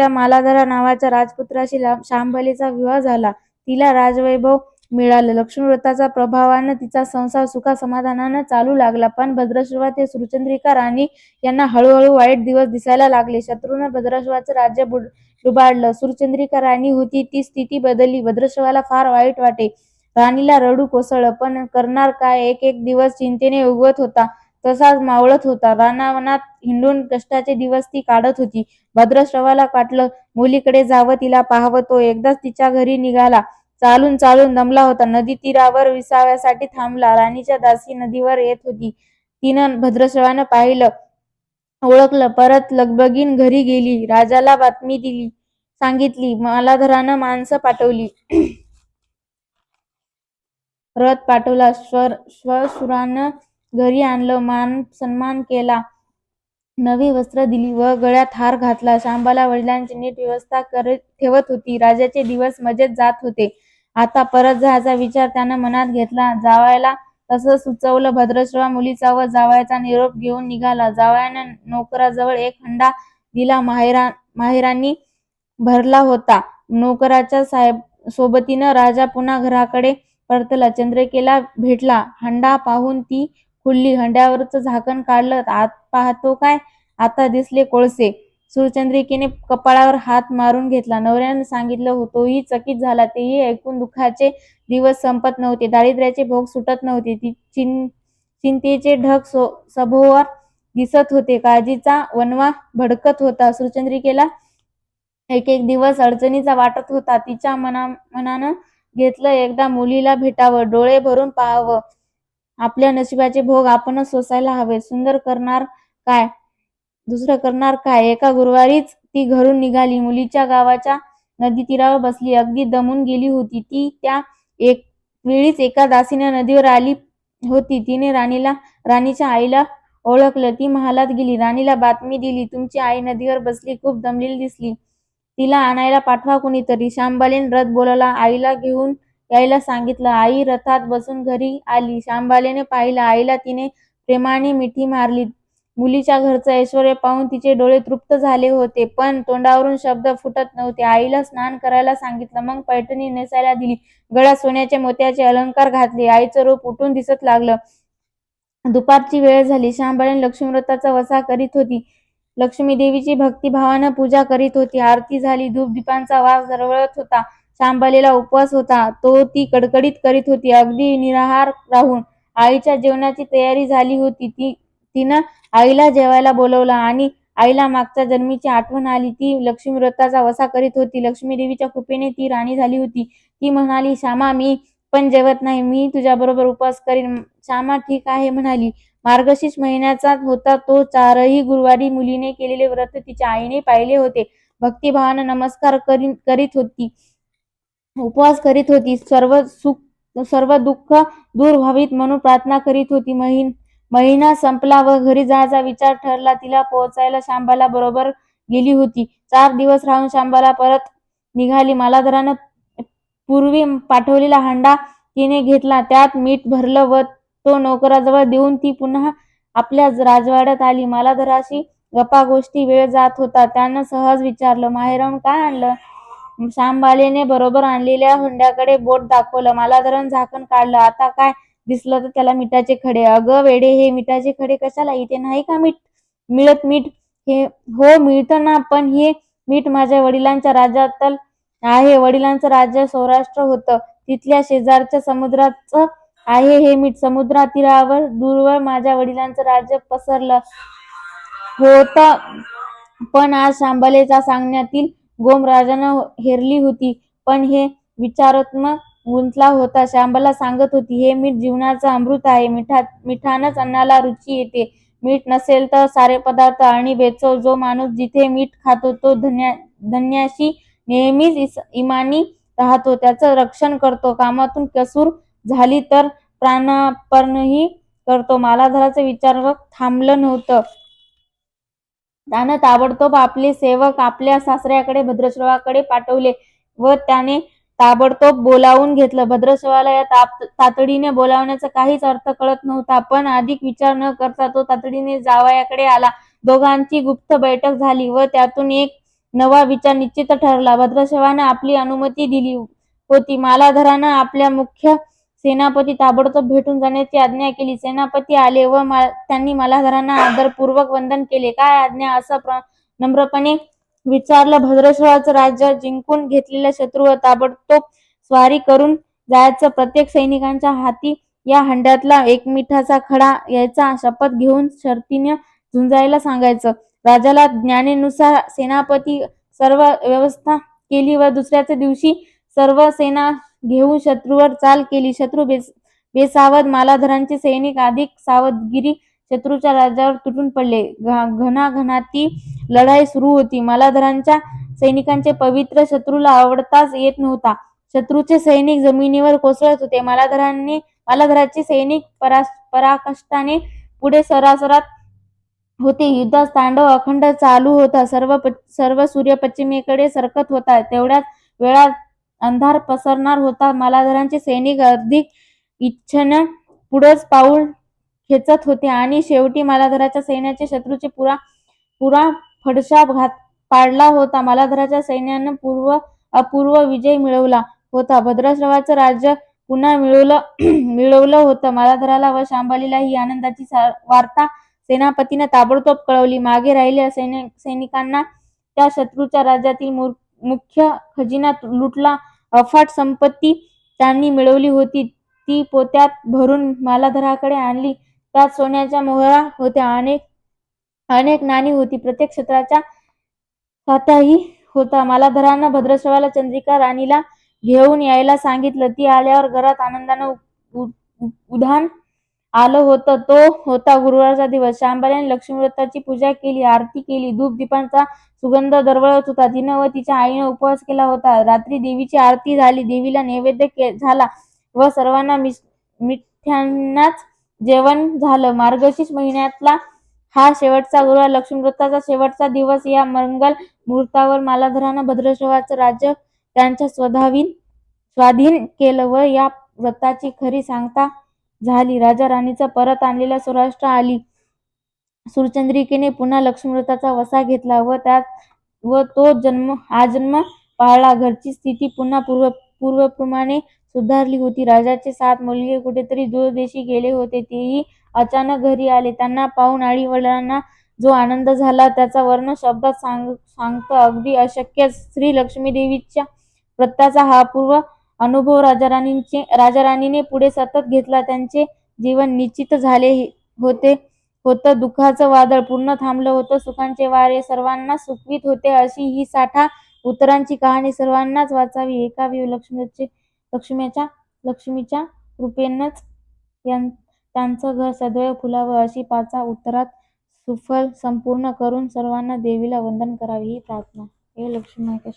मालाधरा नावाच्या राजपुत्राशी शांभलीचा विवाह झाला. तिला राजवैभव मिळालं. लक्ष्मीव्रताच्या प्रभावानं तिचा संसार सुखासमाधानानं चालू लागला. पण भद्रश्रवा ते सुरचंद्रिका राणी यांना हळूहळू वाईट दिवस दिसायला लागले. शत्रूनं भद्रश्रवाचं राज्य लुबाडलं. सुरचंद्रिका राणी होती ती स्थिती बदलली. भद्रश्रवाला फार वाईट वाटे. राणीला रडू कोसळलं. पण करणार काय? एक एक दिवस चिंतेने उगवत होता तसाच मावळत होता. रानावनात हिंडून कष्टाचे दिवस ती काढत होती. भद्रश्रवाला वाटलं मुलीकडे जावं, तिला पाहावं. तो एकदाच तिच्या घरी निघाला. चालून चालून दमला होता. नदी तीरावर विसाव्यासाठी थांबला. राणीच्या दासी नदीवर येत होती. तिनं भद्रश्रवानं पाहिलं, ओळखलं. परत लगबगीन घरी गेली. राजाला बातमी सांगितली. मालाधरानं माणसं पाठवली. रथ पाठवला. श्वशुरानं घरी आणलं. मान सन्मान केला. नवी वस्त्र दिली व गळ्यात हार घातला. शांबाला वडिलांची नीट व्यवस्था ठेवत होती. राजाचे दिवस मजेत जात होते. आता परत जायचा विचार त्यानं मनात घेतला. जावयाला तसं सुचवलं. भद्रश्रवा मुलीचा व जावयाचा निरोप घेऊन निघाला. जावयानं नोकराजवळ एक हंडा दिला. माहेरांनी भरला होता. नोकराच्या सोबतीनं राजा पुन्हा घराकडे परतला. चंद्रिकेला भेटला. हंडा पाहून ती खुलली. हंड्यावरचं झाकण काढलं. आत पाहतो काय, आता दिसले कोळसे. सुरचंद्रिकेने कपाळावर हात मारून घेतला. नवऱ्यानं सांगितलं तोही चकित झाला. तेही ऐकून दुःखाचे दिवस संपत नव्हते. दारिद्र्याचे भोग सुटत नव्हते. चिंतेचे ढग सभोवर दिसत होते. काळजीचा वणवा भडकत होता. सुरचंद्रिकेला एक एक दिवस अडचणीचा वाटत होता. तिच्या मनानं घेतलं एकदा मुलीला भेटावं, डोळे भरून पाहावं. आपल्या नशिबाचे भोग आपणच सोसायला हवे. दुसरं करणार काय? एका गुरुवारीच ती घरून निघाली. मुलीच्या गावाच्या नदीतीरावर बसली. अगदी दमून गेली होती ती. त्या वेळीच एका दासीनं नदीवर आली होती. तिने राणीच्या आईला ओळखलं. ती महालात गेली. राणीला बातमी दिली. तुमची आई नदीवर बसली, खूप दमलेली दिसली. तिला आणायला पाठवा कुणीतरी. शांबालेनं रथ बोलावला. आईला घेऊन यायला सांगितलं. आई रथात बसून घरी आली. शांबालेने पाहिलं. आईला तिने प्रेमाने मिठी मारली. मुलीच्या घरचं ऐश्वर्य पाहून तिचे डोळे तृप्त झाले होते. पण तोंडावरून शब्द फुटत नव्हते. आईला स्नान करायला सांगितलं. मग पैठणी नेसायला दिली. गळ्यात सोन्याचे मोत्याचे अलंकार घातले. आईचं रूप उठून दिसत लागलं. दुपारची वेळ झाली. शांबालेन लक्ष्मीव्रताचा वसा करीत होती. लक्ष्मीदेवीची भक्तिभावानं पूजा करीत होती. आरती झाली. धूपदीपांचा वास दरवळत होता. शांबालेला उपवास होता. तो ती कडकडीत करीत होती, अगदी निराहार राहून. आईच्या जेवणाची तयारी झाली होती. तिनं आईला जेवायला बोलवलं आणि आईला मागच्या जन्मीची आठवण आली. ती लक्ष्मीव्रताचा वसा करीत होती. लक्ष्मीदेवीच्या कृपेने ती राणी झाली होती. ती म्हणाली, श्यामा, मी पण जेवत नाही. मी तुझ्याबरोबर उपवास करीन. श्यामा ठीक आहे म्हणाली. मार्गशीर्ष महिन्याचा होता तो. 4ही गुरुवारी मुलीने केलेले व्रत तिच्या आईने पाहिले होते. भक्तिभावानं नमस्कार करीत होती. उपवास करीत होती. सर्व दुःख दूर व्हावीत म्हणून प्रार्थना करीत होती. महिना संपला व घरी जायचा विचार ठरला. तिला पोहोचायला शांबाला बरोबर गेली होती. 4 दिवस राहून शांबाला परत निघाली. मालाधरानं पूर्वी पाठवलेला हंडा तिने घेतला. त्यात मीठ भरलं व तो नोकराजवळ देऊन ती पुन्हा आपल्या राजवाड्यात आली. मालाधराशी गप्पागोष्टी वेळ जात होता. त्यानं सहज विचारलं, माहेराहून काय आणलं? शांबालेने बरोबर आणलेल्या हंड्याकडे बोट दाखवलं. मालाधरानं झाकण काढलं. आता काय दिसलं तर त्याला मिठाचे खडे. अगं वेडे, हे मिठाचे खडे कशाला? इथे नाही का मिळत मीठ? हो मिळतं ना, पण हे मीठ माझ्या वडिलांच्या राज्यातलं आहे. वडिलांचं राज्य सौराष्ट्र होतं. तिथल्या शेजारच्या समुद्राचं आहे हे मीठ. समुद्रातीरावर दूरवर माझ्या वडिलांचं राज्य पसरलं होतं. पण आज शांबालेच्या सांगण्यातील गोम राजानं हेरली होती. पण हे विचारात्मक गुंतला होता. शांबाला सांगत होती, हे मीठ जीवनाचं अमृत आहे. मिठानंच अन्नाला रुची येते. मीठ नसेल तर सारे पदार्थ आणि बेचव. जो माणूस जिथे मीठ खातो तो धन्याशी नेहमीच इमानी राहतो. त्याचं रक्षण करतो. कामातून कसूर झाली तर प्राणार्पणही करतो. मालाधराचं विचार थांबलं नव्हतं. त्यानं ताबडतोब आपले सेवक आपल्या सासऱ्याकडे भद्रश्रवाकडे पाठवले व त्याने ताबडतोब बोलावून घेतलं. भद्रश्रवाला या तातडीने बोलावण्याचा काहीच अर्थ कळत नव्हता. पण अधिक विचार न करता तो तातडीने जावयाकडे आला. दोघांची गुप्त बैठक झाली व त्यातून एक नवा विचार निश्चित ठरला. भद्रश्रवाने आपली अनुमती दिली होती. मालाधरानं आपल्या मुख्य सेनापती ताबडतोब भेटून जाण्याची आज्ञा केली. सेनापती आले व त्यांनी मालाधरांना आदरपूर्वक वंदन केले. काय आज्ञा असं नम्रपणे विचारलं. भद्रश्रवाचं राज्य जिंकून घेतलेल्या शत्रूवर ताबडतोब स्वारी करून जायचं. प्रत्येक सैनिकाच्या हाती या हंड्यातला एकमिठाचा खडा यायचा. शपथ घेऊन शर्तीनं झुंजायला सांगायचं. राजाला ज्ञानेनुसार सेनापती सर्व व्यवस्था केली व दुसऱ्याच दिवशी सर्व सेना घेऊन शत्रूवर चाल केली. शत्रू बेसावध. मालाधरांचे सैनिक अधिक सावधगिरी शत्रूच्या राज्यावर तुटून पडले. घणाघणाती लढाई सुरू होती. मालाधरांच्या सैनिकांचे पवित्र शत्रूला आवडताच येत नव्हता. शत्रूचे सैनिक जमिनीवर कोसळत होते. मालाधराचे सैनिक पराकाष्ठाने पुढे सरसावत होते. युद्धाचा तांडव अखंड चालू होता. सर्व सूर्य पश्चिमेकडे सरकत होता. तेवढ्याच वेळात अंधार पसरणार होता. मालाधरांचे सैनिक अधिक इच्छेनं पुढचं पाऊल खेचत होते आणि शेवटी मालाधराच्या सैन्याने शत्रूचे पुरा फडशा पाडला होता. मालाधराच्या सैन्यानं अपूर्व विजय मिळवला होता. भद्रश्रवाचं राज्य पुन्हा मिळवलं होतं. मालाधराला व शांबलीला ही आनंदाची वार्ता सेनापतीनं ताबडतोब कळवली. मागे राहिलेल्या सैनिकांना त्या शत्रूच्या राज्यातील मुख्य खजिना लुटला. अफाट संपत्ती त्यांनी मिळवली होती ती पोत्यात भरून मालाधराकडे आणली. त्यात सोन्याच्या मोहरा होत्या. अनेक नाणी होती. प्रत्येक क्षत्राचा साठाही होता. मालाधरानं भद्रश्रवाला चंद्रिका राणीला घेऊन यायला सांगितलं. ती आल्यावर घरात आनंदानं उधाण आलं होतं. तो होता गुरुवारचा दिवस. शांबलीने लक्ष्मीव्रताची पूजा केली. आरती केली. धूप-दीपांचा सुगंध दरवळत होता. तिनं व तिच्या आईनं उपवास केला होता. रात्री देवीची आरती झाली. देवीला नैवेद्य झाला व सर्वांना मिठ्यानंच जेवण झालं. मार्गशीर्ष महिन्यातला हा शेवटचा गुरुवार, लक्ष्मीव्रताचा शेवटचा दिवस. या मंगल मुहूर्तावर मालाधरानं भद्रश्रवाचं राज्य त्यांच्या स्वाधीन केलं व या व्रताची खरी सांगता झाली. राजा राणीचं परत आणलेलं सौराष्ट्र आली. सूरचंद्रिकेने पुन्हा लक्ष्मीव्रताचा वसा घेतला व तो आजन्म पाळला. घरची स्थिती पुन्हा पूर्वप्रमाणे सुधारली होती. राजाचे 7 मुलगे कुठेतरी दूरदेशी गेले होते. तेही अचानक घरी आले. त्यांना पाहून आईवडिलांना जो आनंद झाला त्याचं वर्णन शब्दात सांगणं अगदी अशक्य. श्री लक्ष्मीदेवीच्या व्रताचा हा अपूर्व अनुभव राजाराणीने पुढे सतत घेतला. त्यांचे जीवन निश्चिंत झाले होतं. दुःखाचं वादळ पूर्ण थांबलं होतं. सुखाचे वारे सर्वांना सुखवीत होते. अशी ही 60 उत्तरांची कहाणी सर्वांनाच वाचावी. ऐकावी व लक्ष्मीच्या कृपेनंच त्यांचं घर सदैव फुलावं अशी 5 उत्तरात सुफल संपूर्ण करून सर्वांना देवीला वंदन करावे ही प्रार्थना. हे लक्ष्मी मायकेश